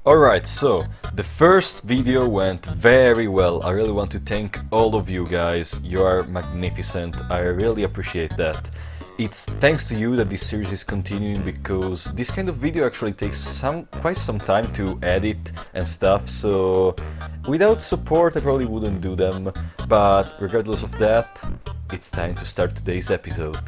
Alright, so the first video went very well. I really want to thank all of you guys. You are magnificent. I really appreciate that. It's thanks to you that this series is continuing, because this kind of video actually takes quite some time to edit and stuff, so without support I probably wouldn't do them. But regardless of that, it's time to start today's episode.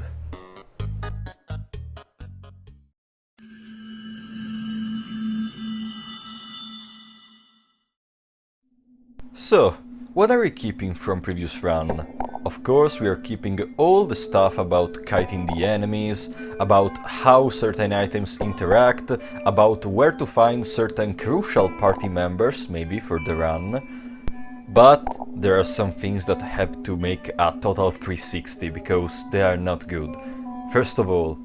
So, what are we keeping from previous run? Of course, we are keeping all the stuff about kiting the enemies, about how certain items interact, about where to find certain crucial party members, maybe, for the run. But there are some things that have to make a total 360, because they are not good. First of all,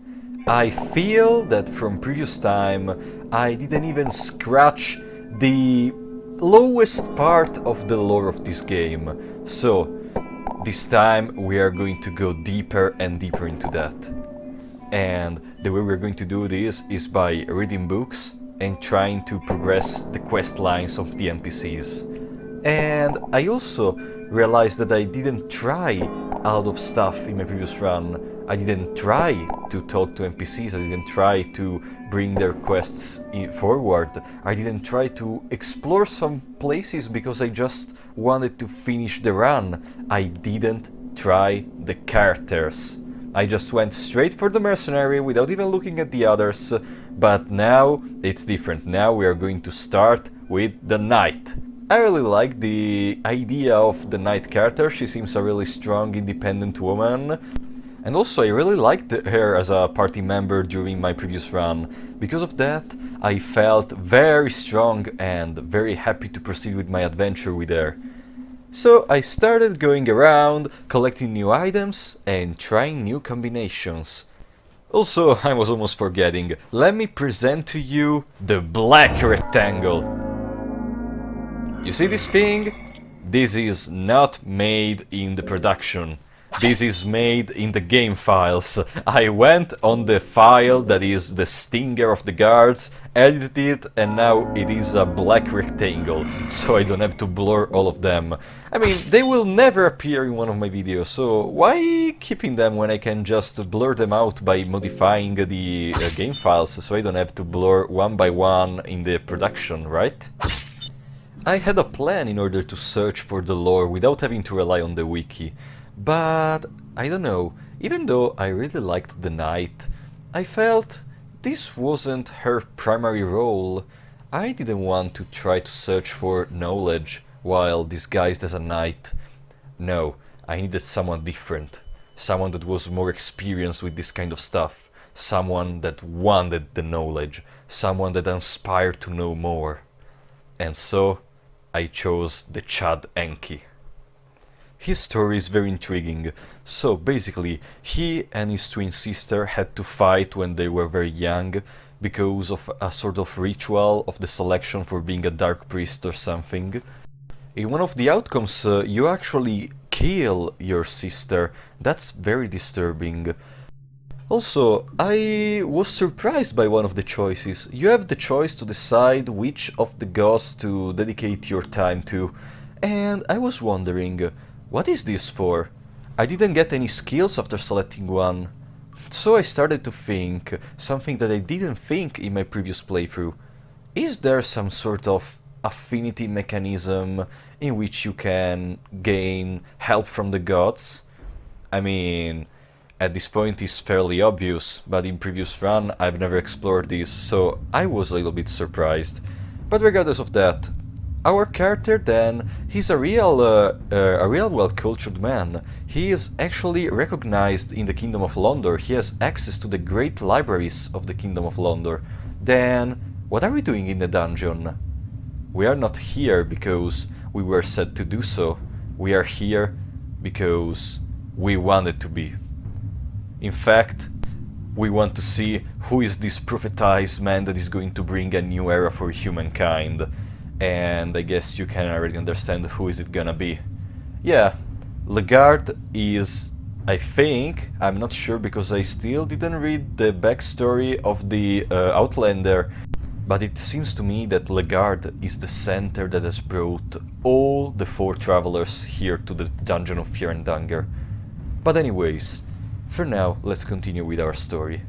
I feel that from previous time I didn't even scratch the lowest part of the lore of this game, so this time we are going to go deeper and deeper into that. And the way we're going to do this is by reading books and trying to progress the quest lines of the NPCs. And I also realized that I didn't try a lot of stuff in my previous run. I didn't try to talk to NPCs, I didn't try to bring their quests forward, I didn't try to explore some places because I just wanted to finish the run. I didn't try the characters. I just went straight for the mercenary without even looking at the others, but now it's different. Now we are going to start with the knight. I really like the idea of the knight character. She seems a really strong, independent woman. And also I really liked her as a party member during my previous run. Because of that, I felt very strong and very happy to proceed with my adventure with her. So I started going around, collecting new items and trying new combinations. Also, I was almost forgetting, let me present to you the black rectangle. You see this thing? This is not made in the production. This is made in the game files. I went on the file that is the stinger of the guards, edited it, and now it is a black rectangle, so I don't have to blur all of them. I mean, they will never appear in one of my videos, so why keeping them when I can just blur them out by modifying the game files, so I don't have to blur one by one in the production, right? I had a plan in order to search for the lore without having to rely on the wiki. But I don't know, even though I really liked the knight, I felt this wasn't her primary role. I didn't want to try to search for knowledge while disguised as a knight. No, I needed someone different, someone that was more experienced with this kind of stuff, someone that wanted the knowledge, someone that aspired to know more. And so I chose the Chad Enki. His story is very intriguing. So basically, he and his twin sister had to fight when they were very young because of a sort of ritual of the selection for being a dark priest or something. In one of the outcomes, you actually kill your sister. That's very disturbing. Also, I was surprised by one of the choices. You have the choice to decide which of the gods to dedicate your time to. And I was wondering, what is this for? I didn't get any skills after selecting one. So I started to think, something that I didn't think in my previous playthrough. Is there some sort of affinity mechanism in which you can gain help from the gods? I mean, at this point it's fairly obvious, but in previous run I've never explored this, so I was a little bit surprised. But regardless of that, our character then, he's a real well-cultured man. He is actually recognized in the Kingdom of Londor. He has access to the great libraries of the Kingdom of Londor. Then, what are we doing in the dungeon? We are not here because we were said to do so. We are here because we wanted to be. In fact, we want to see who is this prophetized man that is going to bring a new era for humankind. And I guess you can already understand who is it gonna be. Yeah, Legard is, I think, I'm not sure because I still didn't read the backstory of the Outlander. But it seems to me that Legard is the center that has brought all the 4 travelers here to the Dungeon of Fear and Hunger. But anyways, for now, let's continue with our story.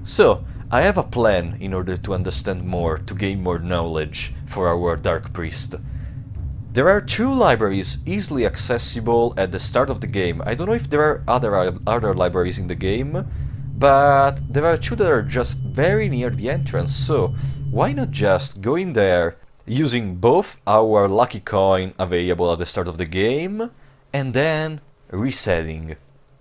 So, I have a plan in order to understand more, to gain more knowledge for our Dark Priest. There are 2 libraries easily accessible at the start of the game. I don't know if there are other libraries in the game, but there are 2 that are just very near the entrance, so why not just go in there using both our lucky coin available at the start of the game and then resetting.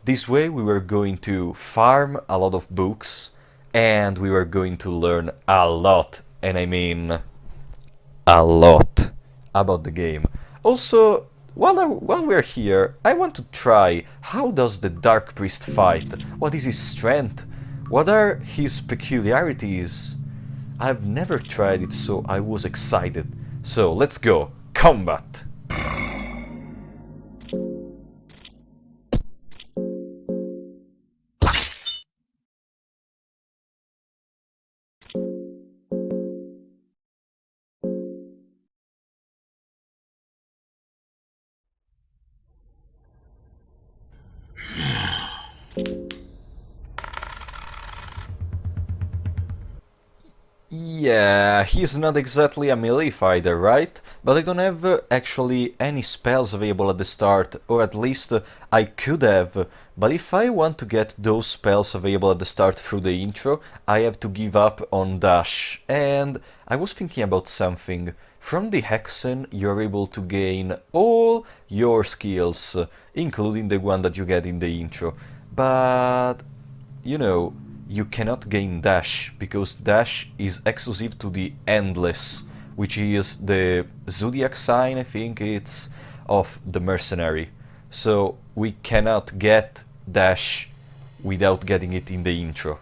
This way we were going to farm a lot of books and we were going to learn a lot, and I mean a lot, about the game. Also, while we're here, I want to try how does the Dark Priest fight? What is his strength? What are his peculiarities? I've never tried it, so I was excited. So let's go, combat! Yeah, he's not exactly a melee fighter, right? But I don't have actually any spells available at the start, or at least I could have. But if I want to get those spells available at the start through the intro, I have to give up on dash. And I was thinking about something. From the Hexen, you're able to gain all your skills, including the one that you get in the intro. But, you know, you cannot gain dash, because dash is exclusive to the Endless, which is the zodiac sign, I think it's, of the mercenary. So we cannot get dash without getting it in the intro.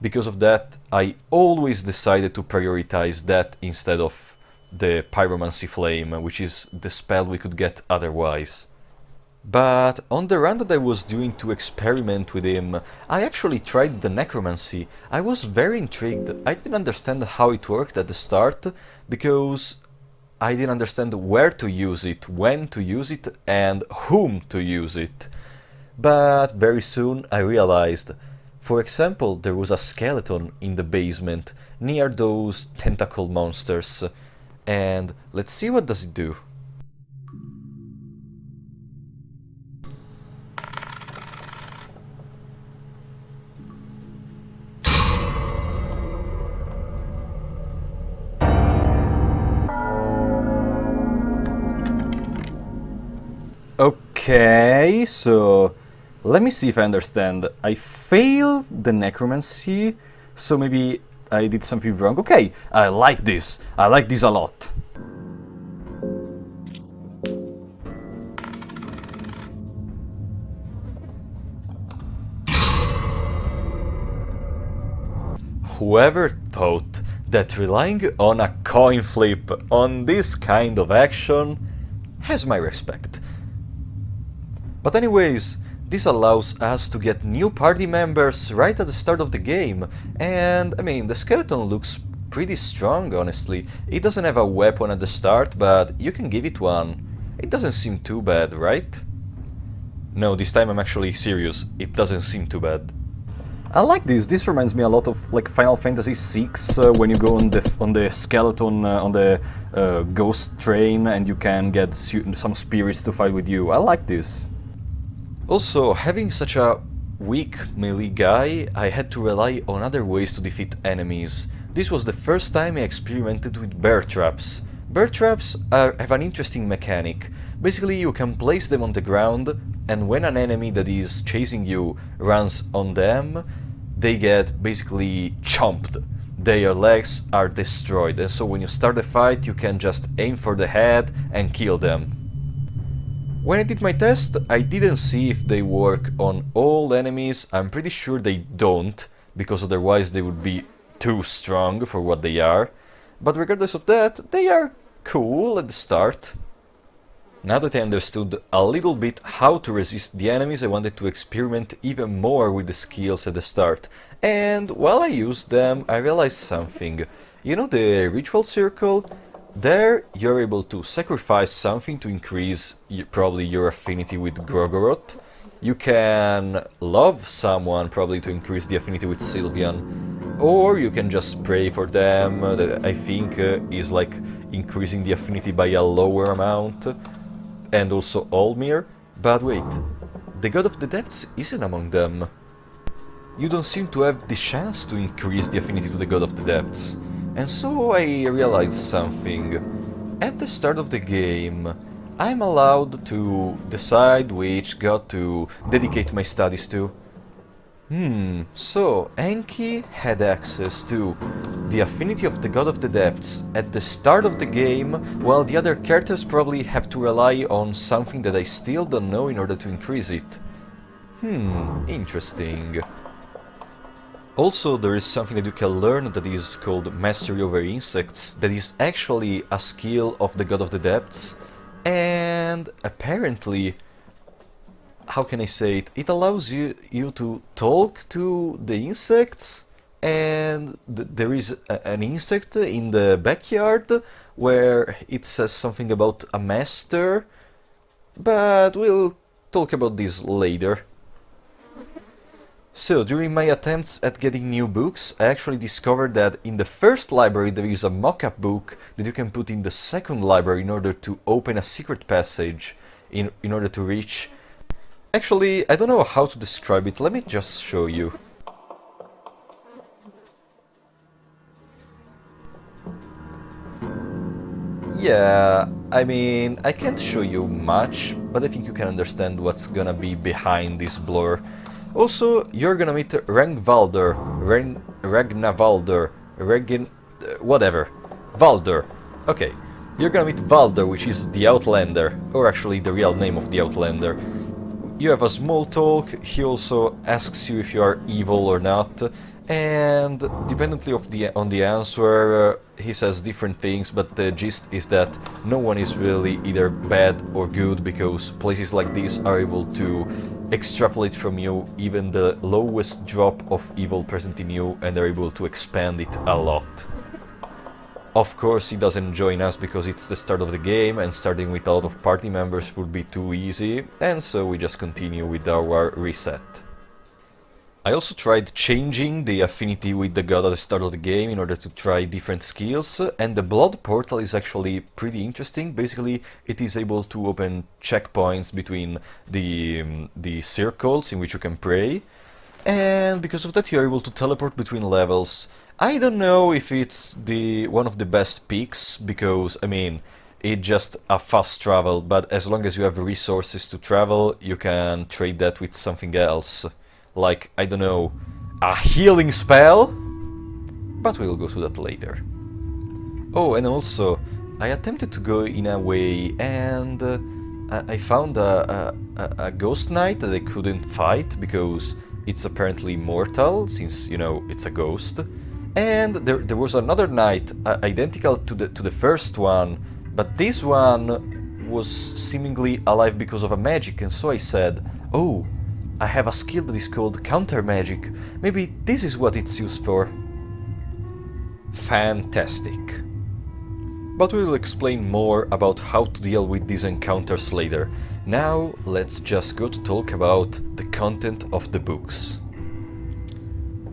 Because of that, I always decided to prioritize that instead of the Pyromancy Flame, which is the spell we could get otherwise. But on the run that I was doing to experiment with him, I actually tried the Necromancy. I was very intrigued. I didn't understand how it worked at the start, because I didn't understand where to use it, when to use it, and whom to use it. But very soon I realized. For example, there was a skeleton in the basement, near those tentacle monsters. And let's see what does it do. Okay, so let me see if I understand. I failed the Necromancy, so maybe I did something wrong. Okay, I like this. I like this a lot. Whoever thought that relying on a coin flip on this kind of action has my respect. But anyways, this allows us to get new party members right at the start of the game, and I mean, the skeleton looks pretty strong, honestly. It doesn't have a weapon at the start, but you can give it one. It doesn't seem too bad, right? No, this time I'm actually serious. It doesn't seem too bad. I like this. This reminds me a lot of like Final Fantasy VI, when you go on the skeleton on the ghost train, and you can get some spirits to fight with you. I like this. Also, having such a weak melee guy, I had to rely on other ways to defeat enemies. This was the first time I experimented with bear traps. Bear traps have an interesting mechanic. Basically, you can place them on the ground, and when an enemy that is chasing you runs on them, they get basically chomped. Their legs are destroyed, and so when you start a fight, you can just aim for the head and kill them. When I did my test, I didn't see if they work on all enemies. I'm pretty sure they don't, because otherwise they would be too strong for what they are. But regardless of that, they are cool at the start. Now that I understood a little bit how to resist the enemies, I wanted to experiment even more with the skills at the start. And while I used them, I realized something. You know the ritual circle? There you're able to sacrifice something to increase probably your affinity with Grogoroth. You can love someone probably to increase the affinity with Sylvian. Or you can just pray for them, that I think is like increasing the affinity by a lower amount. And also Olmir. But wait, the God of the Depths isn't among them. You don't seem to have the chance to increase the affinity to the God of the Depths. And so I realized something. At the start of the game, I'm allowed to decide which god to dedicate my studies to. So Enki had access to the affinity of the God of the Depths at the start of the game, while the other characters probably have to rely on something that I still don't know in order to increase it. Interesting. Also, there is something that you can learn that is called Mastery over Insects, that is actually a skill of the God of the Depths, and apparently, how can I say it, it allows you to talk to the insects, and there is an insect in the backyard where it says something about a master, but we'll talk about this later. So, during my attempts at getting new books, I actually discovered that in the first library there is a mock-up book that you can put in the second library in order to open a secret passage, in order to reach... Actually, I don't know how to describe it, let me just show you. Yeah, I mean, I can't show you much, but I think you can understand what's gonna be behind this blur. Also, you're gonna meet Rangvalder, Ragnavalder, whatever. Valder. Okay, you're gonna meet Valder, which is the Outlander, or actually the real name of the Outlander. You have a small talk, he also asks you if you are evil or not, and dependently on the answer, he says different things, but the gist is that no one is really either bad or good, because places like this are able to extrapolate from you even the lowest drop of evil present in you, and they're able to expand it a lot. Of course, he doesn't join us because it's the start of the game, and starting with a lot of party members would be too easy, and so we just continue with our reset. I also tried changing the affinity with the god at the start of the game in order to try different skills, and the blood portal is actually pretty interesting. Basically, it is able to open checkpoints between the circles in which you can pray, and because of that you are able to teleport between levels. I don't know if it's one of the best picks, because, I mean, it's just a fast travel, but as long as you have resources to travel, you can trade that with something else. Like, I don't know, a healing spell? But we'll go to that later. Oh, and also, I attempted to go in a way, and I found a ghost knight that I couldn't fight, because it's apparently mortal, since, you know, it's a ghost. And there was another knight identical to the first one, but this one was seemingly alive because of a magic, and so I said, oh, I have a skill that is called counter magic. Maybe this is what it's used for. Fantastic. But we will explain more about how to deal with these encounters later. Now let's just go to talk about the content of the books.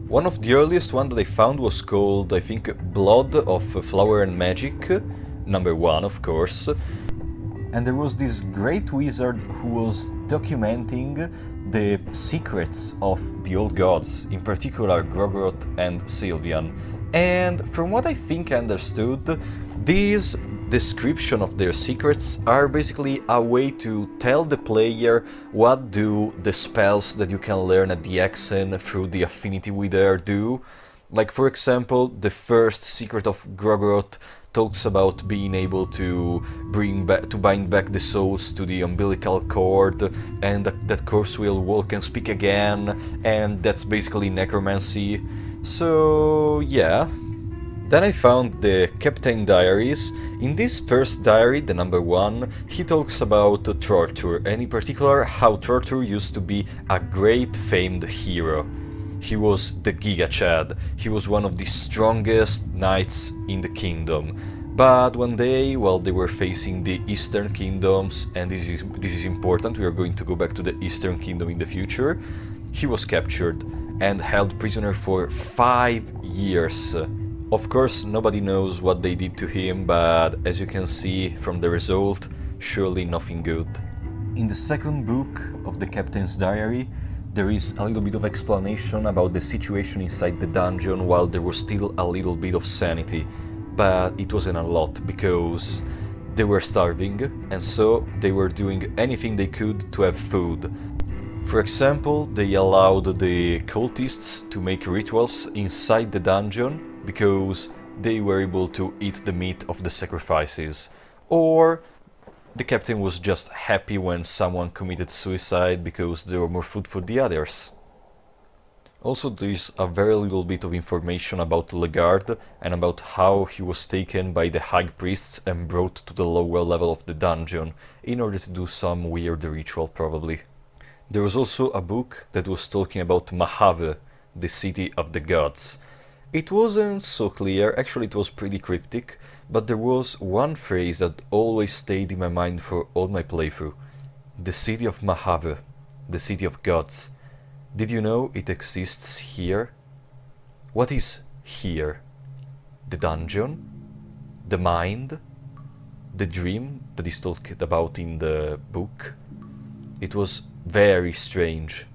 One of the earliest ones that I found was called, I think, Blood of Flower and Magic, number 1 of course. And there was this great wizard who was documenting the secrets of the old gods, in particular Grogoroth and Sylvian. And from what I think I understood, these description of their secrets are basically a way to tell the player what do the spells that you can learn at the Exen through the affinity wither do. Like, for example, the first secret of Grogoroth talks about being able to bind back the souls to the umbilical cord, and that course will walk and speak again, and that's basically necromancy. So yeah, Then I found the Captain Diaries. In this first diary, the number 1, he talks about torture, and in particular how torture used to be a great famed hero. He was the Giga Chad, he was one of the strongest knights in the kingdom. But one day, while they were facing the Eastern Kingdoms, and this is important, we are going to go back to the Eastern Kingdom in the future, he was captured and held prisoner for 5 years. Of course, nobody knows what they did to him, but as you can see from the result, surely nothing good. In the second book of the Captain's Diary, there is a little bit of explanation about the situation inside the dungeon while there was still a little bit of sanity, but it wasn't a lot because they were starving and so they were doing anything they could to have food. For example, they allowed the cultists to make rituals inside the dungeon because they were able to eat the meat of the sacrifices. Or the captain was just happy when someone committed suicide because there were more food for the others. Also, there is a very little bit of information about Legard and about how he was taken by the high priests and brought to the lower level of the dungeon in order to do some weird ritual probably. There was also a book that was talking about Mahave, the city of the gods. It wasn't so clear, actually it was pretty cryptic, but there was one phrase that always stayed in my mind for all my playthrough. The city of Mahave, the city of gods. Did you know it exists here? What is here? The dungeon? The mind? The dream that is talked about in the book? It was very strange.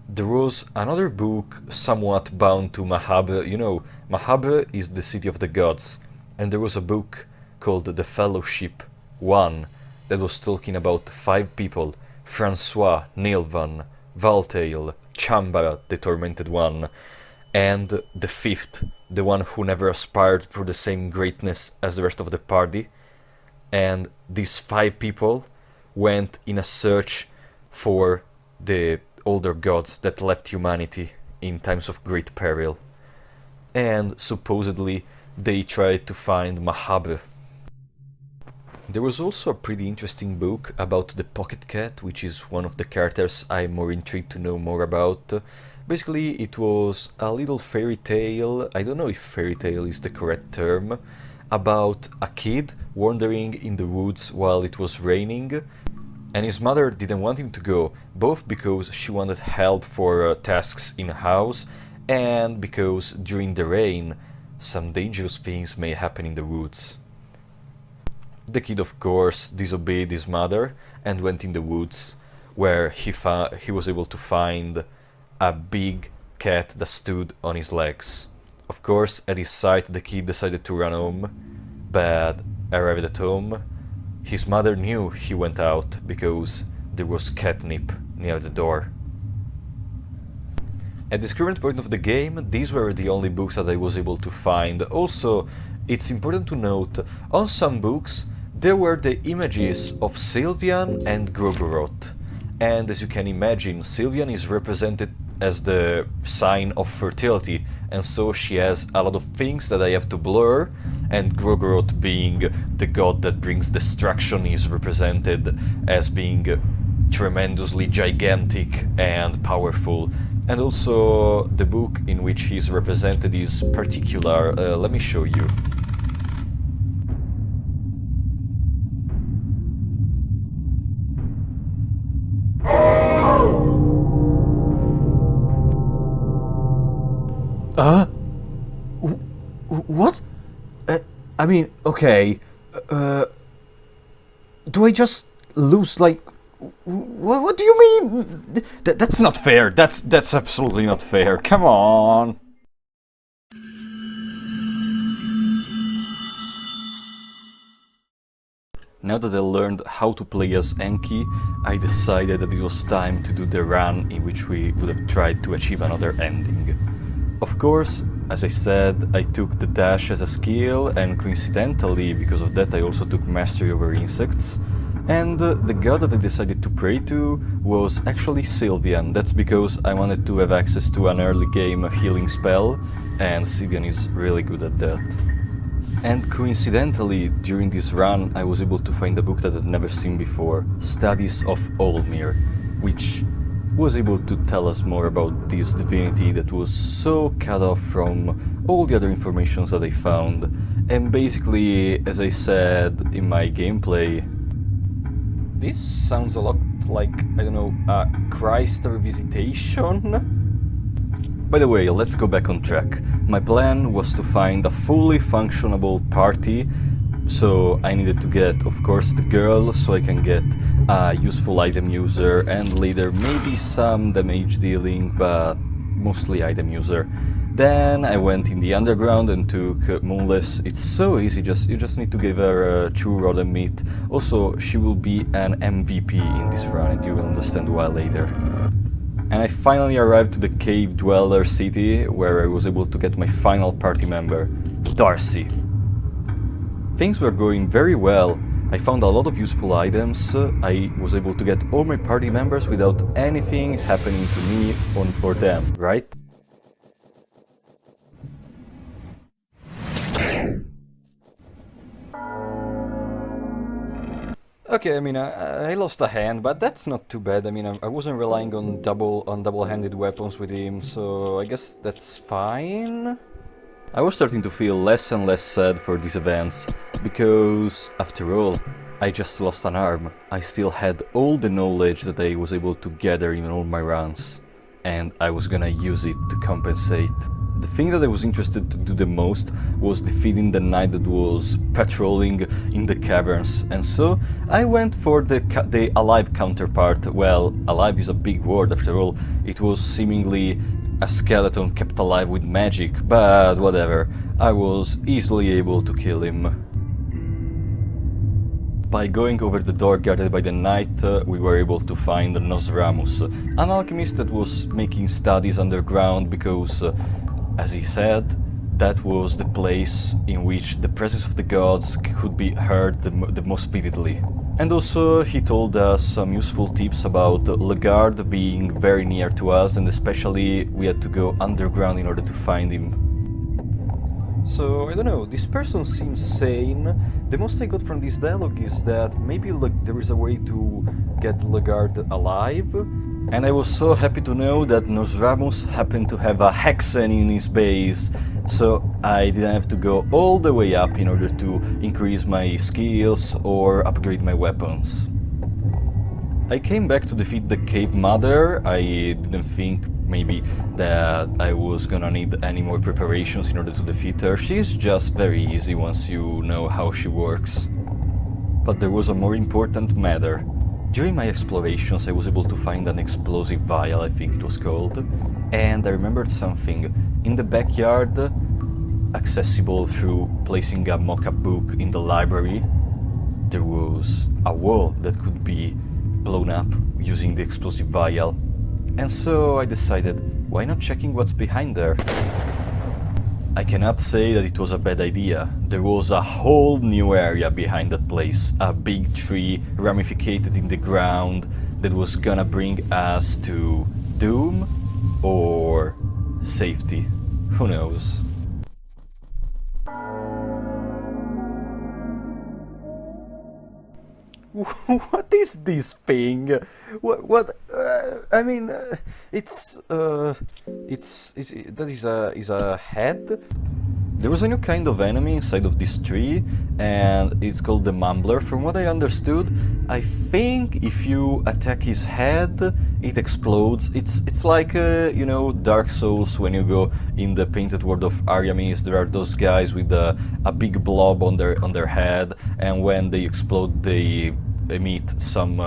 There was another book somewhat bound to Mahave. You know, Mahave is the city of the gods, and there was a book called The Fellowship 1 that was talking about 5 people: Francois, Nilvan, Valtail, Chamba, the Tormented One, and the 5th, the one who never aspired for the same greatness as the rest of the party. And these 5 people went in a search for the older gods that left humanity in times of great peril. And supposedly they tried to find Mahave. There was also a pretty interesting book about the Pocket Cat, which is one of the characters I'm more intrigued to know more about. Basically, it was a little fairy tale, I don't know if fairy tale is the correct term, about a kid wandering in the woods while it was raining, and his mother didn't want him to go, both because she wanted help for tasks in a house, and because during the rain some dangerous things may happen in the woods. The kid, of course, disobeyed his mother and went in the woods, where he was able to find a big cat that stood on his legs. Of course, at his sight, the kid decided to run home, but arrived at home, his mother knew he went out because there was catnip near the door. At this current point of the game, these were the only books that I was able to find. Also, it's important to note, on some books there were the images of Sylvian and Grogoroth. And as you can imagine, Sylvian is represented as the sign of fertility, and so she has a lot of things that I have to blur, and Grogoroth, being the god that brings destruction, is represented as being tremendously gigantic and powerful. And also the book in which he's represented is particular. Let me show you. What? I mean, okay. Do I just lose, like... What do you mean? That's not fair. That's absolutely not fair. Come on. Now that I learned how to play as Enki, I decided that it was time to do the run in which we would have tried to achieve another ending. Of course, as I said, I took the dash as a skill, and coincidentally, because of that, I also took mastery over insects. And the god that I decided to pray to was actually Sylvian. That's because I wanted to have access to an early game healing spell, and Sylvian is really good at that. And coincidentally, during this run, I was able to find a book that I'd never seen before, Studies of Olmir, which was able to tell us more about this divinity that was so cut off from all the other informations that I found. And basically, as I said in my gameplay, this sounds a lot like, I don't know, a Christ revisitation? By the way, let's go back on track. My plan was to find a fully functionable party, so I needed to get, of course, the girl, so I can get a useful item user, and later maybe some damage dealing, but mostly item user. Then I went in the underground and took Moonless. It's so easy, you just need to give her true rotten meat. Also, she will be an MVP in this run, and you will understand why later. And I finally arrived to the Cave Dweller city, where I was able to get my final party member, Darcy. Things were going very well. I found a lot of useful items. I was able to get all my party members without anything happening to me or them, right? Okay, I mean, I lost a hand, but that's not too bad. I mean, I wasn't relying on double-handed weapons with him, so I guess that's fine. I was starting to feel less and less sad for these events, because, after all, I just lost an arm. I still had all the knowledge that I was able to gather in all my runs, and I was gonna use it to compensate. The thing that I was interested to do the most was defeating the knight that was patrolling in the caverns, and so I went for the alive counterpart. Well, alive is a big word after all. It was seemingly a skeleton kept alive with magic, but whatever. I was easily able to kill him. By going over the door guarded by the knight, we were able to find Nosramus, an alchemist that was making studies underground because, as he said, that was the place in which the presence of the gods could be heard the most vividly. And also he told us some useful tips about Legard being very near to us, and especially we had to go underground in order to find him. So, I don't know, this person seems sane. The most I got from this dialogue is that maybe there is a way to get Legard alive. And I was so happy to know that Nosramus happened to have a hexen in his base, so I didn't have to go all the way up in order to increase my skills or upgrade my weapons. I came back to defeat the Cave Mother. I didn't think maybe that I was gonna need any more preparations in order to defeat her. She's just very easy once you know how she works. But there was a more important matter. During my explorations I was able to find an explosive vial, I think it was called, and I remembered something. In the backyard, accessible through placing a mock-up book in the library, there was a wall that could be blown up using the explosive vial. And so I decided, why not checking what's behind there? I cannot say that it was a bad idea. There was a whole new area behind that place, a big tree ramificated in the ground that was gonna bring us to doom or safety. Who knows? What is this thing? What? I mean, that is a head. There was a new kind of enemy inside of this tree, and it's called the Mumbler. From what I understood, I think if you attack his head, it explodes. It's like you know, Dark Souls. When you go in the painted world of Ariamis, there are those guys with a big blob on their head, and when they explode, they emit some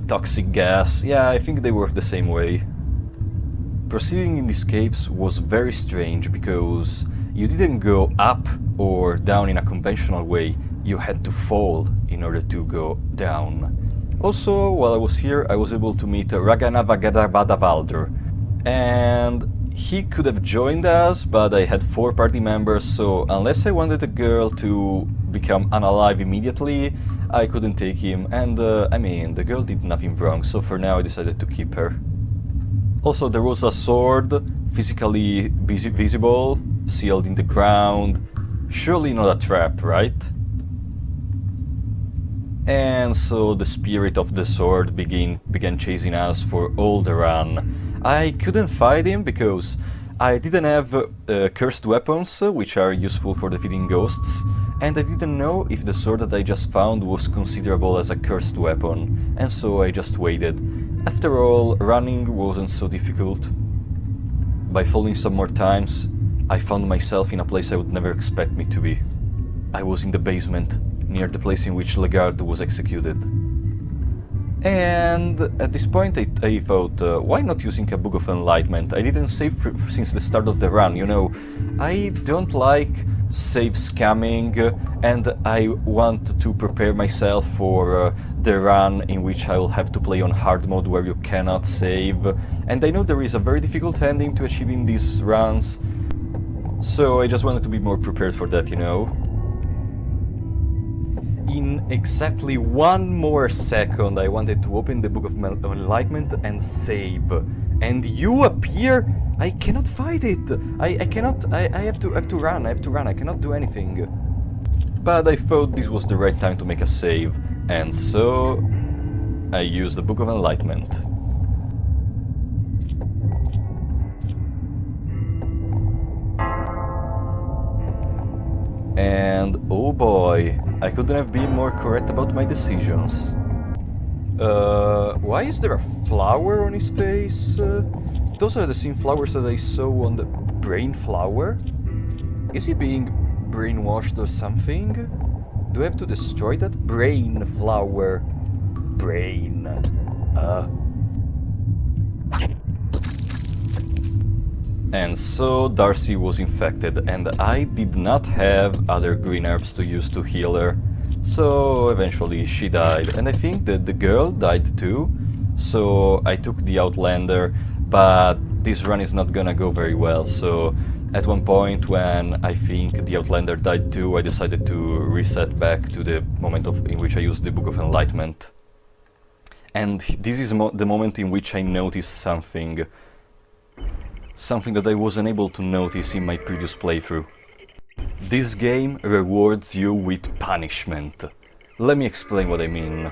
toxic gas. Yeah, I think they work the same way. Proceeding in these caves was very strange because you didn't go up or down in a conventional way, you had to fall in order to go down. Also, while I was here, I was able to meet Raganavagadabadavaldur, and he could have joined us, but I had 4 party members, so unless I wanted the girl to become unalive immediately, I couldn't take him, and I mean, the girl did nothing wrong, so for now I decided to keep her. Also, there was a sword, physically visible, sealed in the ground. Surely not a trap, right? And so the spirit of the sword began chasing us for all the run. I couldn't fight him because I didn't have cursed weapons, which are useful for defeating ghosts, and I didn't know if the sword that I just found was considerable as a cursed weapon, and so I just waited. After all, running wasn't so difficult. By falling some more times, I found myself in a place I would never expect me to be. I was in the basement, near the place in which Lagarde was executed. And at this point I thought, why not using a Book of Enlightenment? I didn't save since the start of the run, you know. I don't like save scamming, and I want to prepare myself for the run in which I will have to play on hard mode where you cannot save. And I know there is a very difficult ending to achieving these runs, so I just wanted to be more prepared for that, you know. In exactly one more second I wanted to open the Book of Enlightenment and save. And you appear? I cannot fight it! I cannot, I have to run, I cannot do anything. But I thought this was the right time to make a save, and so I used the Book of Enlightenment. And oh boy, I couldn't have been more correct about my decisions. Why is there a flower on his face? Those are the same flowers that I saw on the brain flower? Is he being brainwashed or something? Do I have to destroy that? Brain flower. Brain. And so Darcy was infected, and I did not have other green herbs to use to heal her. So eventually she died, and I think that the girl died too. So I took the Outlander, but this run is not gonna go very well. So at one point when I think the Outlander died too, I decided to reset back to the moment in which I used the Book of Enlightenment. And this is the moment in which I noticed something. Something that I wasn't able to notice in my previous playthrough. This game rewards you with punishment. Let me explain what I mean.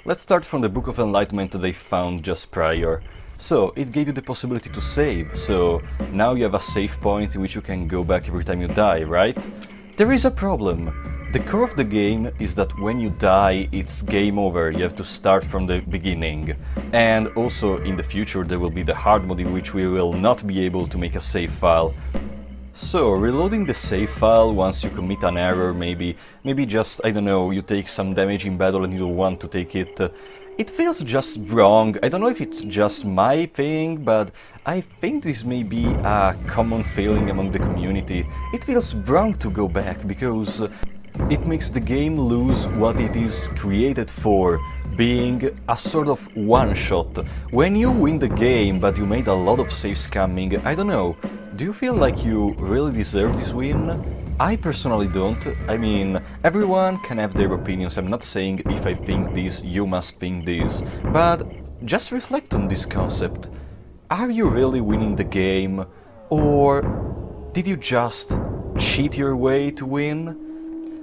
Let's start from the Book of Enlightenment that I found just prior. So, it gave you the possibility to save, so now you have a save point in which you can go back every time you die, right? There is a problem. The core of the game is that when you die, it's game over, you have to start from the beginning. And also in the future there will be the hard mode in which we will not be able to make a save file. So, reloading the save file once you commit an error, maybe just, I don't know, you take some damage in battle and you don't want to take it. It feels just wrong. I don't know if it's just my thing, but I think this may be a common feeling among the community. It feels wrong to go back, because it makes the game lose what it is created for, being a sort of one-shot. When you win the game, but you made a lot of save scamming, I don't know, do you feel like you really deserve this win? I personally don't. I mean, everyone can have their opinions. I'm not saying if I think this, you must think this. But just reflect on this concept. Are you really winning the game? Or did you just cheat your way to win?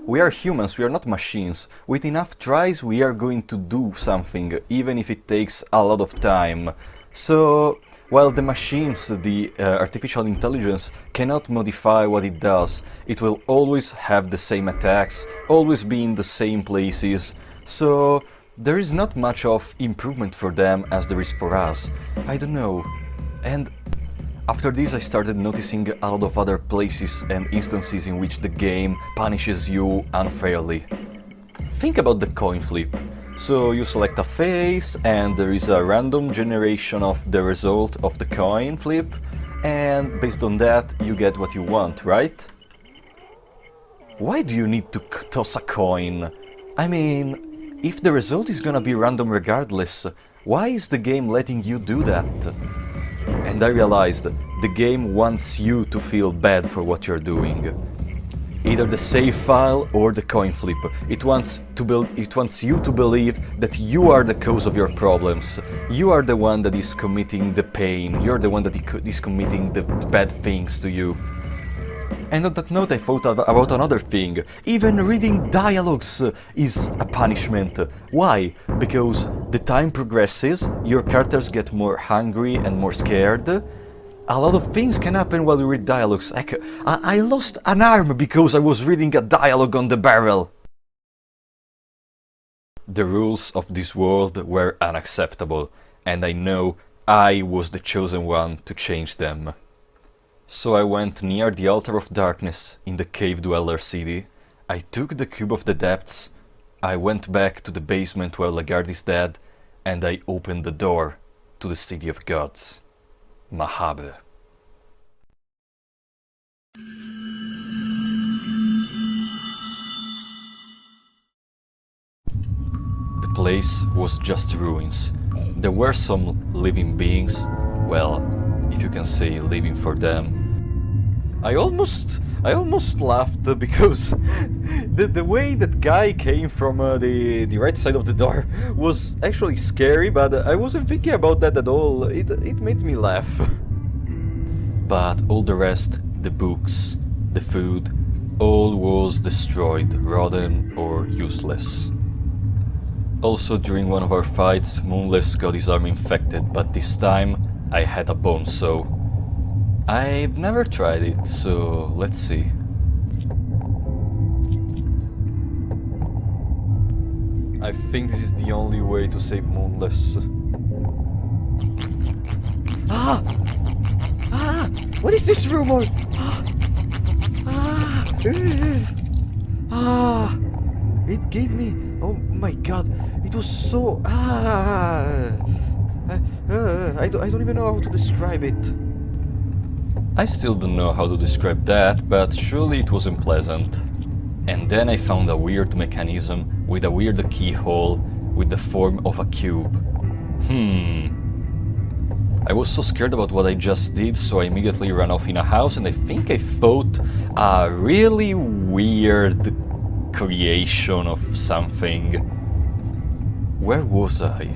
We are humans, we are not machines. With enough tries we are going to do something, even if it takes a lot of time. So, while the machines, the artificial intelligence, cannot modify what it does, it will always have the same attacks, always be in the same places, so there is not much of improvement for them as there is for us. I don't know. And after this I started noticing a lot of other places and instances in which the game punishes you unfairly. Think about the coin flip. So you select a face and there is a random generation of the result of the coin flip, and based on that you get what you want, right? Why do you need to toss a coin? I mean, if the result is gonna be random regardless, why is the game letting you do that? And I realized the game wants you to feel bad for what you're doing. either the save file or the coin flip. It wants you to believe that you are the cause of your problems. You are the one that is committing the pain. You're the one that is committing the bad things to you. And on that note, I thought about another thing. Even reading dialogues is a punishment. Why? Because the time progresses, your characters get more hungry and more scared. A lot of things can happen while you read dialogues. I lost an arm because I was reading a dialogue on the barrel. The rules of this world were unacceptable, and I know I was the chosen one to change them. So I went near the Altar of Darkness in the Cave Dweller city. I took the Cube of the Depths, I went back to the basement where Lagarde is dead, and I opened the door to the City of Gods. Mahabre. The place was just ruins. There were some living beings, well, if you can say living for them. I almost laughed because the way that guy came from the right side of the door was actually scary, but I wasn't thinking about that at all. It made me laugh. But all the rest, the books, the food, all was destroyed, rotten or useless. Also during one of our fights, Moonless got his arm infected, but this time I had a bone saw. I've never tried it, so let's see. I think this is the only way to save Moonless. Ah! Ah! What is this rumor? Ah! Ah! It gave me... Oh my god! It was so... Ah! I don't even know how to describe it. I still don't know how to describe that, but surely it wasn't pleasant. And then I found a weird mechanism with a weird keyhole with the form of a cube. I was so scared about what I just did, so I immediately ran off in a house, and I think I fought a really weird creation of something. Where was I?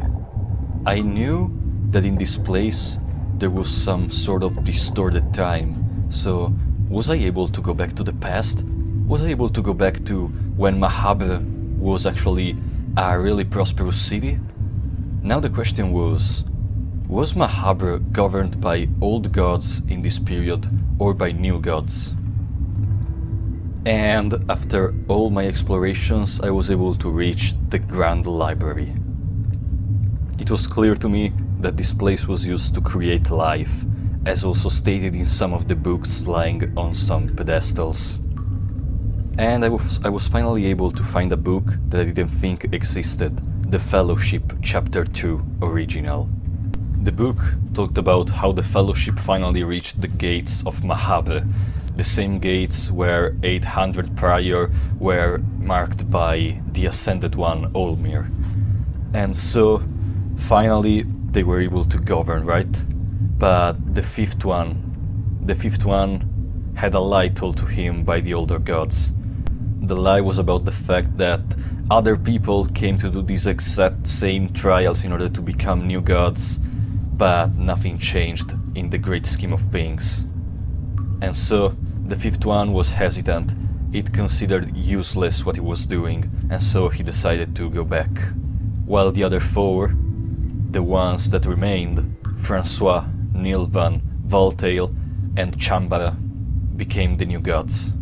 I knew that in this place there was some sort of distorted time, so was I able to go back to the past? Was I able to go back to when Mahabre was actually a really prosperous city? Now the question was Mahabre governed by old gods in this period or by new gods? And after all my explorations, I was able to reach the Grand Library. It was clear to me that this place was used to create life, as also stated in some of the books lying on some pedestals. And I was finally able to find a book that I didn't think existed, The Fellowship Chapter 2 Original. The book talked about how the Fellowship finally reached the gates of Mahabre, the same gates where 800 prior were marked by the Ascended One, Olmir. And so, finally, they were able to govern, right? But the fifth one had a lie told to him by the older gods. The lie was about the fact that other people came to do these exact same trials in order to become new gods, but nothing changed in the great scheme of things. And so, the fifth one was hesitant. It considered useless what he was doing, and so he decided to go back. While the other four, the ones that remained, Francois, Nilvan, Voltail, and Chambara, became the new gods.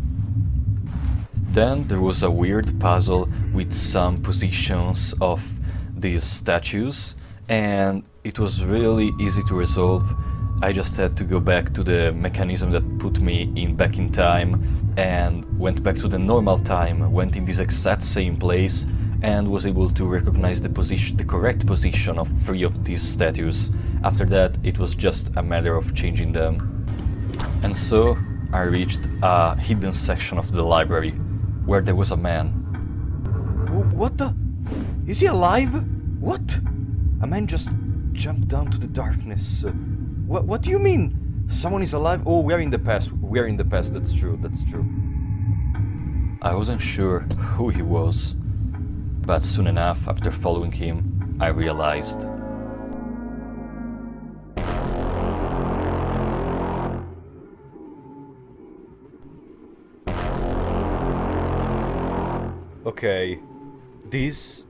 Then there was a weird puzzle with some positions of these statues, and it was really easy to resolve. I just had to go back to the mechanism that put me back in time, and went back to the normal time, went in this exact same place, and was able to recognize the correct position of 3 of these statues. After that, it was just a matter of changing them. And so I reached a hidden section of the library, where there was a man. What the? Is he alive? What? A man just jumped down to the darkness. What do you mean? Someone is alive? Oh, we're in the past. We're in the past, that's true, that's true. I wasn't sure who he was, but soon enough, after following him, I realized. Okay, this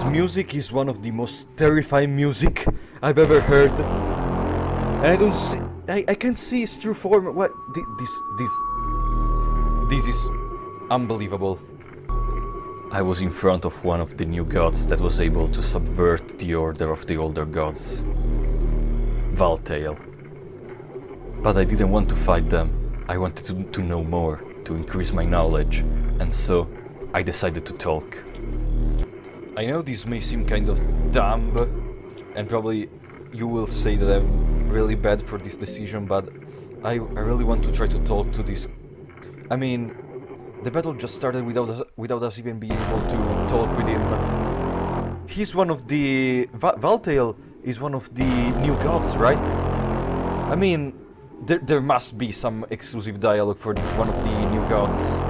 music is one of the most terrifying music I've ever heard. And I don't see, I can't see its true form. What? This is unbelievable. I was in front of one of the new gods that was able to subvert the order of the older gods. Valtail. But I didn't want to fight them. I wanted to know more, to increase my knowledge, and so I decided to talk. I know this may seem kind of dumb, and probably you will say that I'm really bad for this decision, but I really want to try to talk to this. I mean, the battle just started without us even being able to talk with him. He's one of the... Valtail is one of the new gods, right? I mean, there must be some exclusive dialogue for one of the new gods.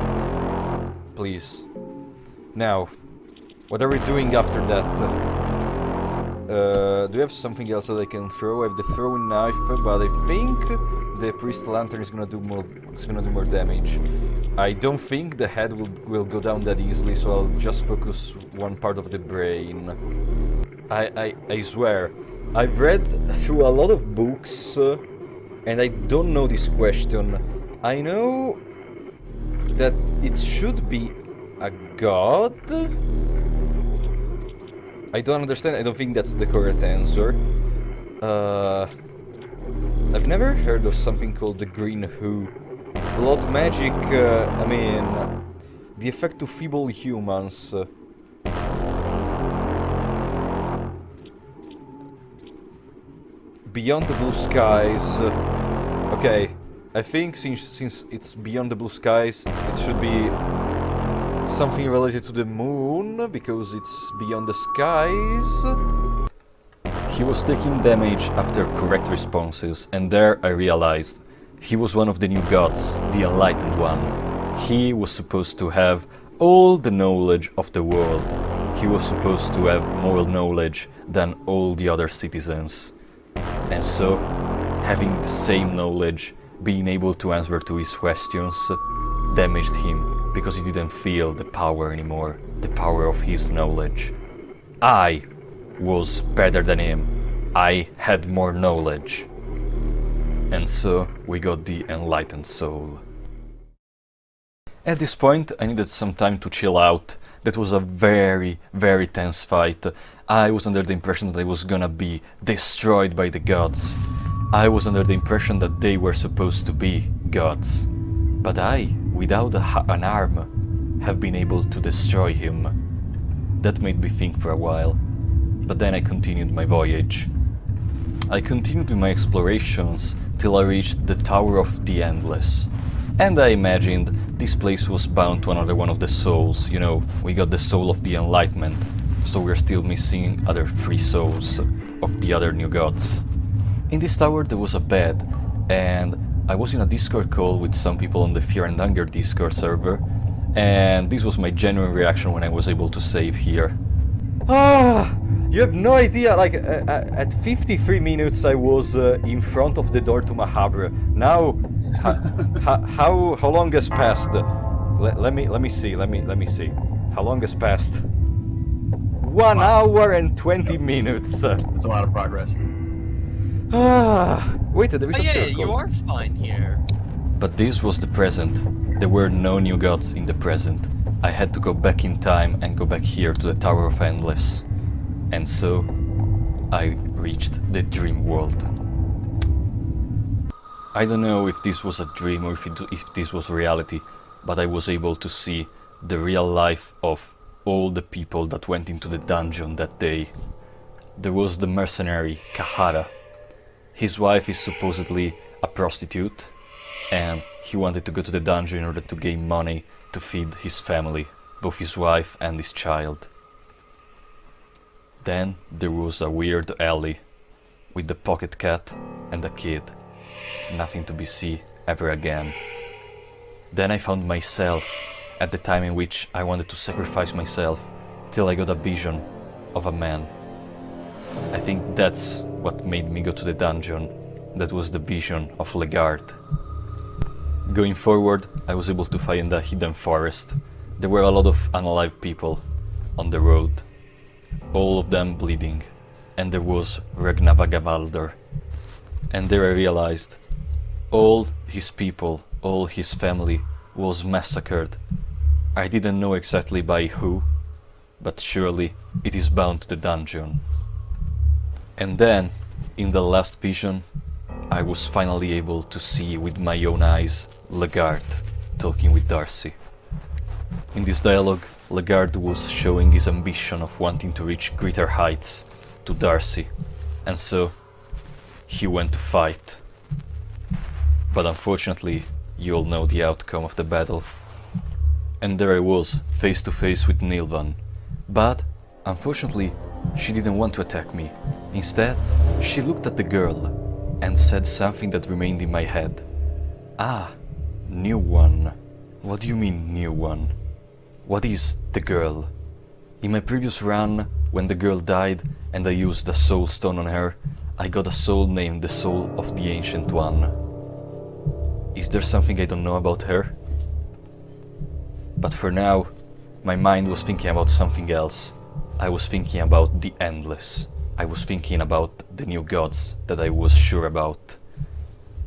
Please. Now, what are we doing after that? Do you have something else that I can throw? I have the throwing knife, but I think the priest lantern is gonna do more damage. I don't think the head will go down that easily, so I'll just focus one part of the brain. I swear, I've read through a lot of books, and I don't know this question. I know that it should be a god? I don't understand, I don't think that's the correct answer. I've never heard of something called the Green Who. Blood magic, I mean, the effect to feeble humans. Beyond the blue skies. Okay, I think since it's beyond the blue skies, it should be something related to the moon, because it's beyond the skies. He was taking damage after correct responses, and there I realized he was one of the new gods, the Enlightened One. He was supposed to have all the knowledge of the world. He was supposed to have more knowledge than all the other citizens. And so, having the same knowledge, being able to answer to his questions, damaged him, because he didn't feel the power anymore, the power of his knowledge. I was better than him. I had more knowledge. And so we got the Enlightened Soul. At this point I needed some time to chill out. That was a very, very tense fight. I was under the impression that I was gonna be destroyed by the gods. I was under the impression that they were supposed to be gods. But I, without an arm, have been able to destroy him. That made me think for a while. But then I continued my voyage. I continued with my explorations till I reached the Tower of the Endless. And I imagined this place was bound to another one of the souls. You know, we got the soul of the Enlightenment, so we're still missing other 3 souls of the other new gods. In this tower there was a bed, and I was in a Discord call with some people on the Fear and Hunger Discord server, and this was my genuine reaction when I was able to save here. Ah, you have no idea, like, at 53 minutes I was in front of the door to Mahabra. Now, how long has passed? Let me see. How long has passed? 1 hour and 20 minutes. That's a lot of progress. Ah, wait, there is a circle. Yeah, you are fine here. But this was the present. There were no new gods in the present. I had to go back in time and go back here to the Tower of Endless. And so, I reached the dream world. I don't know if this was a dream or if this was reality, but I was able to see the real life of all the people that went into the dungeon that day. There was the mercenary, Kahara. His wife is supposedly a prostitute, and he wanted to go to the dungeon in order to gain money to feed his family, both his wife and his child. Then there was a weird alley with the pocket cat and a kid. Nothing to be seen ever again. Then I found myself at the time in which I wanted to sacrifice myself, till I got a vision of a man. I think that's what made me go to the dungeon. That was the vision of Legard. Going forward, I was able to find a hidden forest. There were a lot of unalive people on the road, all of them bleeding, and there was Ragnavagavaldr. And there I realized all his people, all his family was massacred. I didn't know exactly by who, but surely it is bound to the dungeon. And then, in the last vision, I was finally able to see with my own eyes Legard talking with Darcy. In this dialogue, Legard was showing his ambition of wanting to reach greater heights to Darcy, and so he went to fight. But unfortunately, you all know the outcome of the battle. And there I was, face to face with Nilvan. But, unfortunately, she didn't want to attack me. Instead, she looked at the girl and said something that remained in my head. Ah, new one. What do you mean, new one? What is the girl? In my previous run, when the girl died and I used a soul stone on her, I got a soul named the Soul of the Ancient One. Is there something I don't know about her? But for now, my mind was thinking about something else. I was thinking about the Endless. I was thinking about the new gods that I was sure about.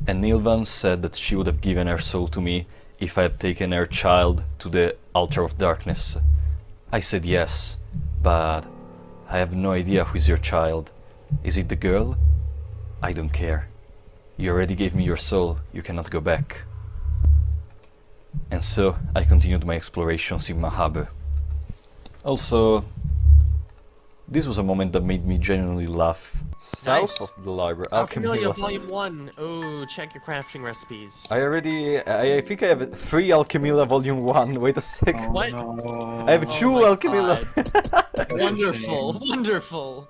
And Nilvan said that she would have given her soul to me if I had taken her child to the Altar of Darkness. I said yes, but I have no idea who is your child. Is it the girl? I don't care. You already gave me your soul, you cannot go back. And so I continued my explorations in Mahabe. Also, this was a moment that made me genuinely laugh. South Nice. of the library. Alchemia Volume 1. Oh, check your crafting recipes. I think I have 3 Alchemilla Volume 1. Wait a sec. Oh, What? no. I have 2 my Alchemilla. Wonderful, wonderful.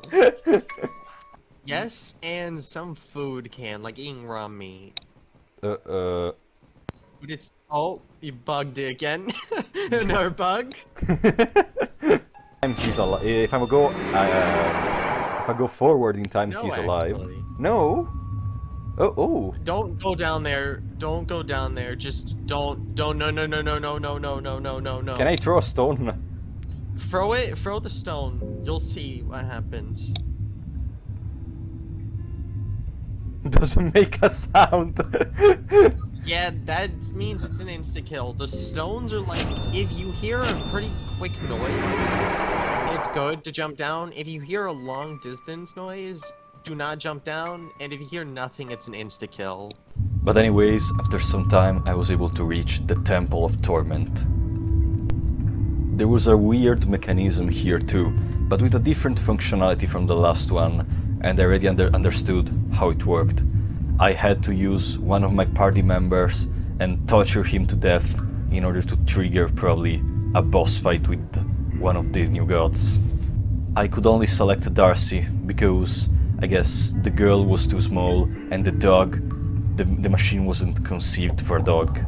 Yes, and some food can, like eating raw meat. uh, But it's... Oh, you bugged it again. Another bug? He's alive. If I go forward in time, No, he's alive. actually. No. Oh. Don't go down there. Don't go down there. Just don't. No. Can I throw a stone? Throw it. Throw the stone. You'll see what happens. Doesn't make a sound. Yeah, that means it's an insta-kill. The stones are like, if you hear a pretty quick noise, it's good to jump down. If you hear a long distance noise, do not jump down. And if you hear nothing, it's an insta-kill. But anyways, after some time I was able to reach the Temple of Torment. There was a weird mechanism here too, but with a different functionality from the last one, and I already understood how it worked. I had to use one of my party members and torture him to death in order to trigger probably a boss fight with one of the new gods. I could only select Darcy because I guess the girl was too small and the dog, the machine wasn't conceived for a dog.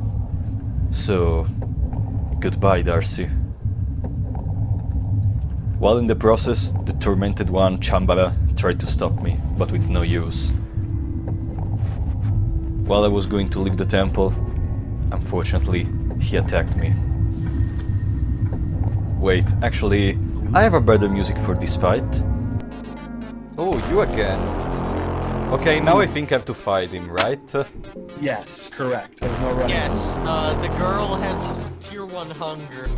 So, goodbye Darcy. While in the process, the tormented one, Chambara, tried to stop me, but with no use. While I was going to leave the temple, unfortunately, he attacked me. Wait, actually, I have a better music for this fight. Oh, you again. Okay, now I think I have to fight him, right? Yes, correct. There's no running. Yes, the girl has tier 1 hunger.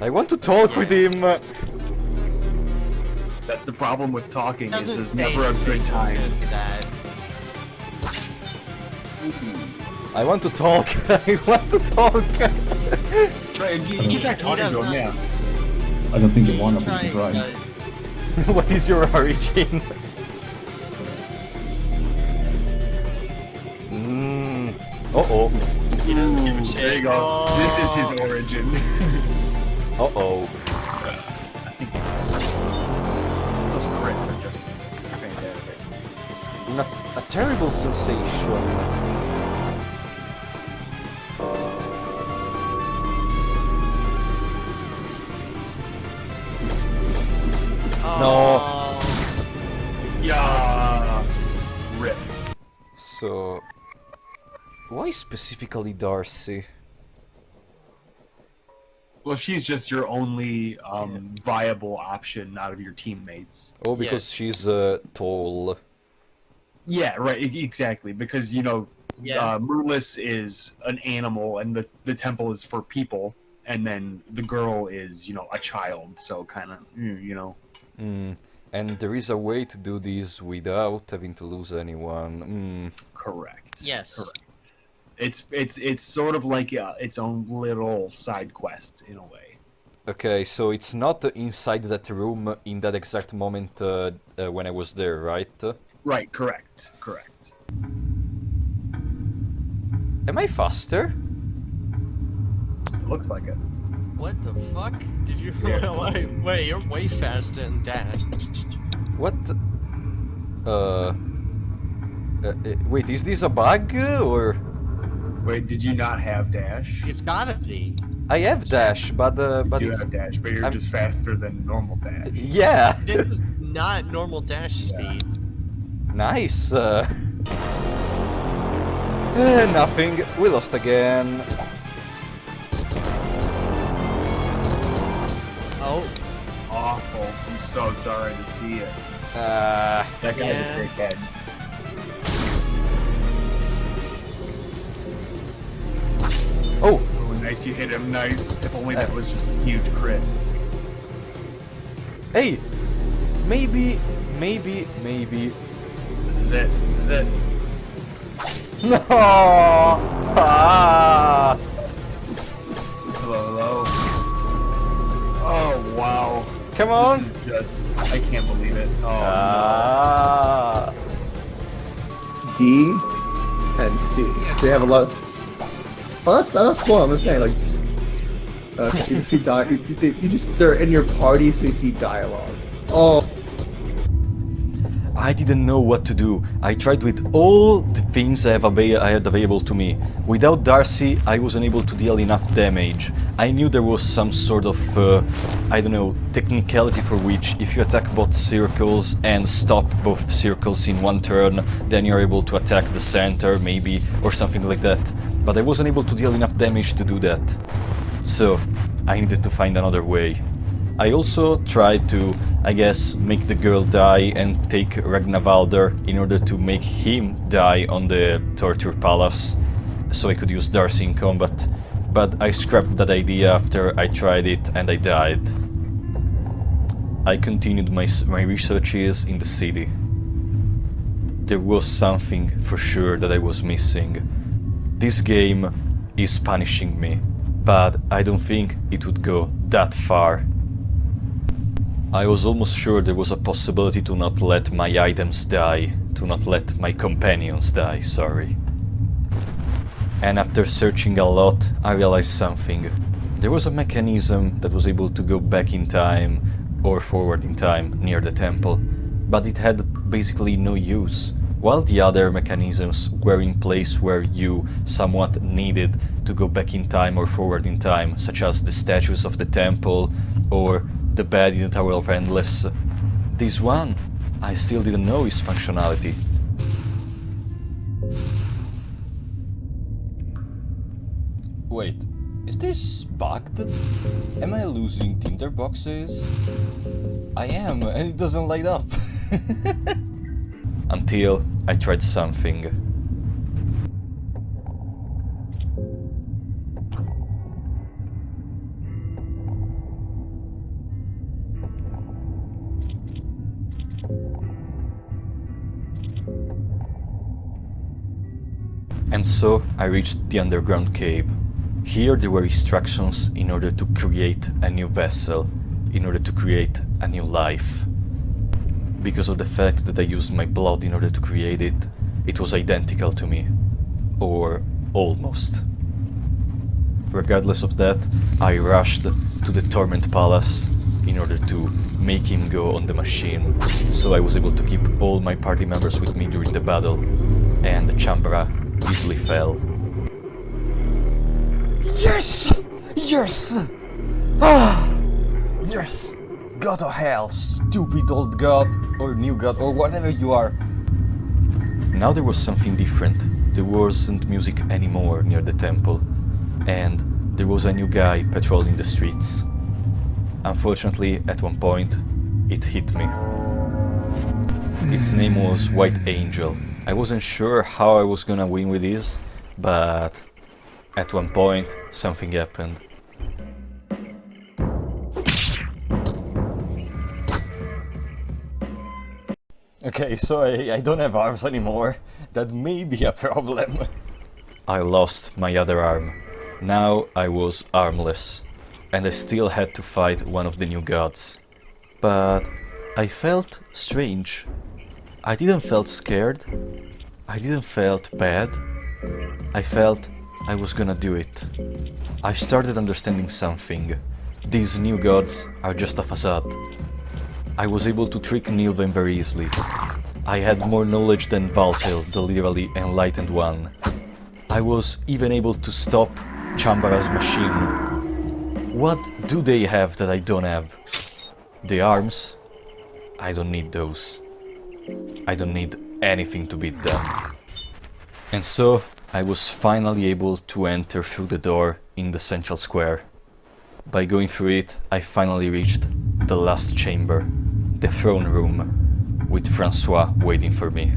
I want to talk with him. That's the problem with talking, is Doesn't there's say never a anything, good I was time. gonna say that. I want to talk. I want to talk. Try, you can try talking does to him, not- yeah. I don't think you want to Try, try. What is your origin? Uh-oh. He doesn't give a shit. There you go. Oh. This is his origin. Uh-oh. Those crits are just fantastic. A terrible sensation. So, why specifically Darcy? Well, she's just your only viable option out of your teammates. Oh, because Yes. she's tall. Yeah, right. Exactly. Because Yeah. Merlis is an animal, and the temple is for people, and then the girl is a child. So kind of And there is a way to do this without having to lose anyone. Correct. Yes. Correct. It's sort of like its own little side quest in a way. Okay, so it's not inside that room in that exact moment when I was there, right? Right. Correct. Correct. Am I faster? It looks like it. What the fuck? Did you? Yeah. Wait, you're way faster than Dash. What? Wait, is this a bug or? Wait, did you not have dash? It's gotta be. I have dash, but You it's have dash, but you're I'm- just faster than normal dash. yeah. This is not normal dash speed. Nice. Nothing. We lost again. Oh, Awful. I'm so sorry to see it. Uh, That guy's Yeah. a dickhead. oh, Oh, nice, you hit him. Nice. If only that was just a huge crit. hey. Maybe. This is it. This is it. No. Ah. Hello, hello. Oh, wow. Come on. This is just... I can't believe it. Oh, Ah. D and C. They have a lot. Oh, that's cool. I'm just saying, like, you see you just they're in your party, so you see dialogue. Oh, I didn't know what to do. I tried with all the things I had available to me. Without Darcy, I wasn't able to deal enough damage. I knew there was some sort of, I don't know, technicality for which if you attack both circles and stop both circles in one turn, then you're able to attack the center, maybe, or something like that. But I wasn't able to deal enough damage to do that. So, I needed to find another way. I also tried to, I guess, make the girl die and take Ragnavaldr in order to make him die on the torture palace, so I could use Darcy in combat, but I scrapped that idea after I tried it and I died. I continued my researches in the city. There was something for sure that I was missing. This game is punishing me, but I don't think it would go that far. I was almost sure there was a possibility to not let my items die, to not let my companions die, sorry. And after searching a lot, I realized something. There was a mechanism that was able to go back in time or forward in time near the temple, but it had basically no use, while the other mechanisms were in place where you somewhat needed to go back in time or forward in time, such as the statues of the temple or the bed in the Tower of Endless. This one, I still didn't know its functionality. Wait, is this bugged? Am I losing tinder boxes? I am, and it doesn't light up. Until I tried something. And so I reached the underground cave. Here there were instructions in order to create a new vessel, in order to create a new life. Because of the fact that I used my blood in order to create it, it was identical to me. Or almost. Regardless of that, I rushed to the Torment Palace in order to make him go on the machine, so I was able to keep all my party members with me during the battle, and the Chambra easily fell. Yes! Yes! Ah! Yes! God of hell, stupid old god, or new god, or whatever you are. Now there was something different. There wasn't music anymore near the temple, and there was a new guy patrolling the streets. Unfortunately, at one point, it hit me. Its name was White Angel. I wasn't sure how I was gonna win with this, but at one point, something happened. Okay, so I don't have arms anymore. That may be a problem. I lost my other arm. Now I was armless, and I still had to fight one of the new gods. But I felt strange. I didn't felt scared. I didn't felt bad. I felt I was gonna do it. I started understanding something. These new gods are just a facade. I was able to trick Nilven very easily. I had more knowledge than Valtel, the literally enlightened one. I was even able to stop Chambara's machine. What do they have that I don't have? The arms? I don't need those. I don't need anything to beat them. And so I was finally able to enter through the door in the central square. By going through it, I finally reached the last chamber, the throne room, with Francois waiting for me.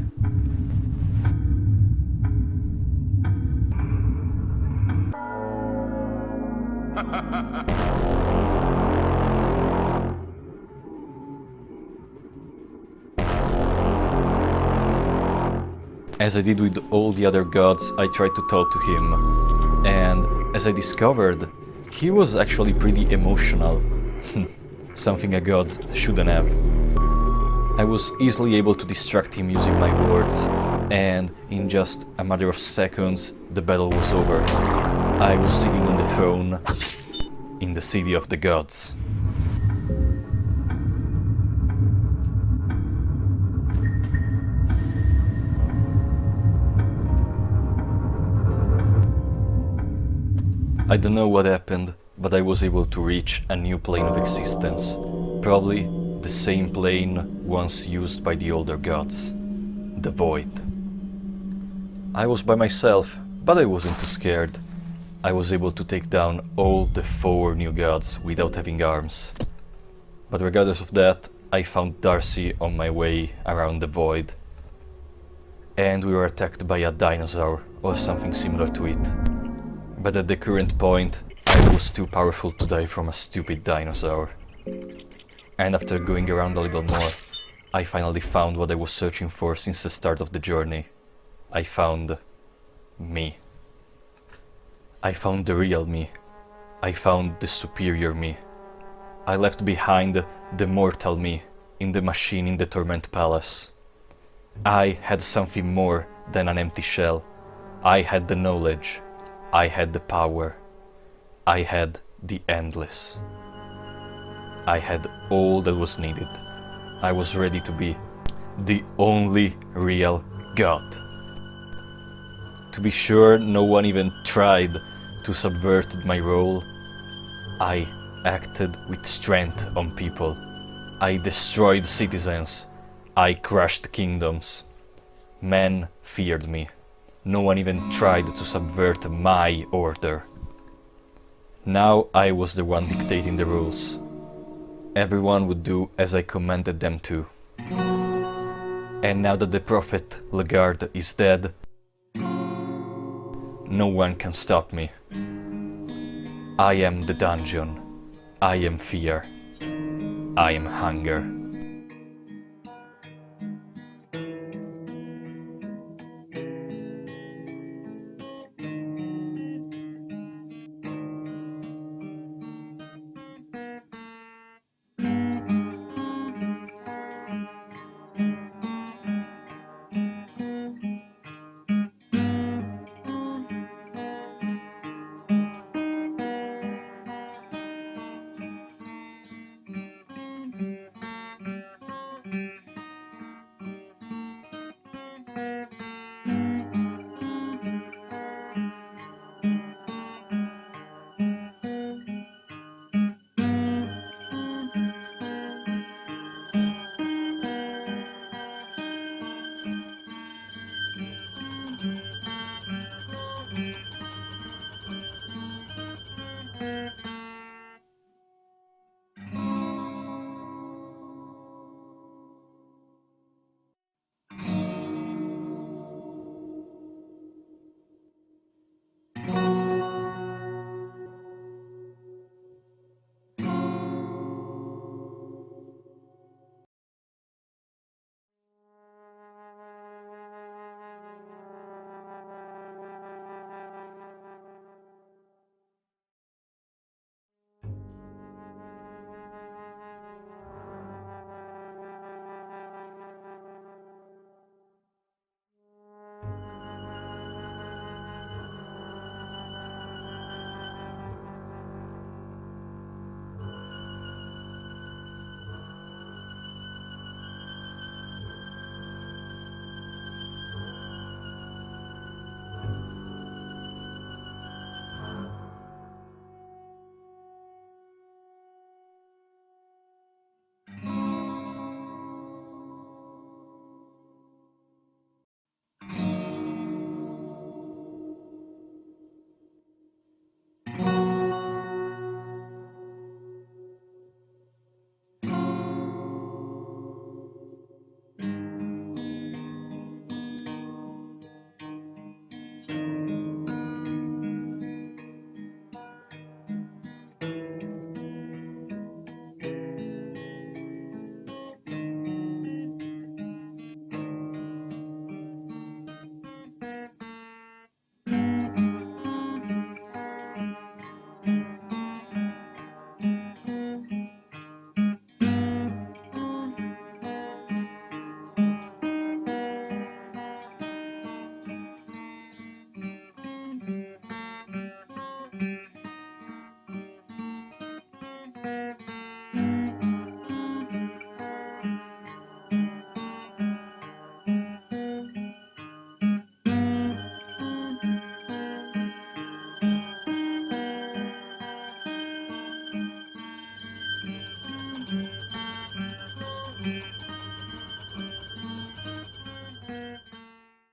As I did with all the other gods, I tried to talk to him, and as I discovered, he was actually pretty emotional. Something a god shouldn't have. I was easily able to distract him using my words, and in just a matter of seconds, the battle was over. I was sitting on the throne in the city of the gods. I don't know what happened, but I was able to reach a new plane of existence. Probably the same plane once used by the older gods. The Void. I was by myself, but I wasn't too scared. I was able to take down all the 4 new gods without having arms. But regardless of that, I found Darcy on my way around the Void. And we were attacked by a dinosaur, or something similar to it. But at the current point, I was too powerful to die from a stupid dinosaur. And after going around a little more, I finally found what I was searching for since the start of the journey. I found me. I found the real me. I found the superior me. I left behind the mortal me in the machine in the Torment Palace. I had something more than an empty shell. I had the knowledge. I had the power. I had the endless. I had all that was needed. I was ready to be the only real god. To be sure, no one even tried to subvert my role. I acted with strength on people. I destroyed citizens. I crushed kingdoms. Men feared me. No one even tried to subvert my order. Now I was the one dictating the rules. Everyone would do as I commanded them to. And now that the prophet Lagarde is dead, no one can stop me. I am the dungeon. I am fear. I am hunger.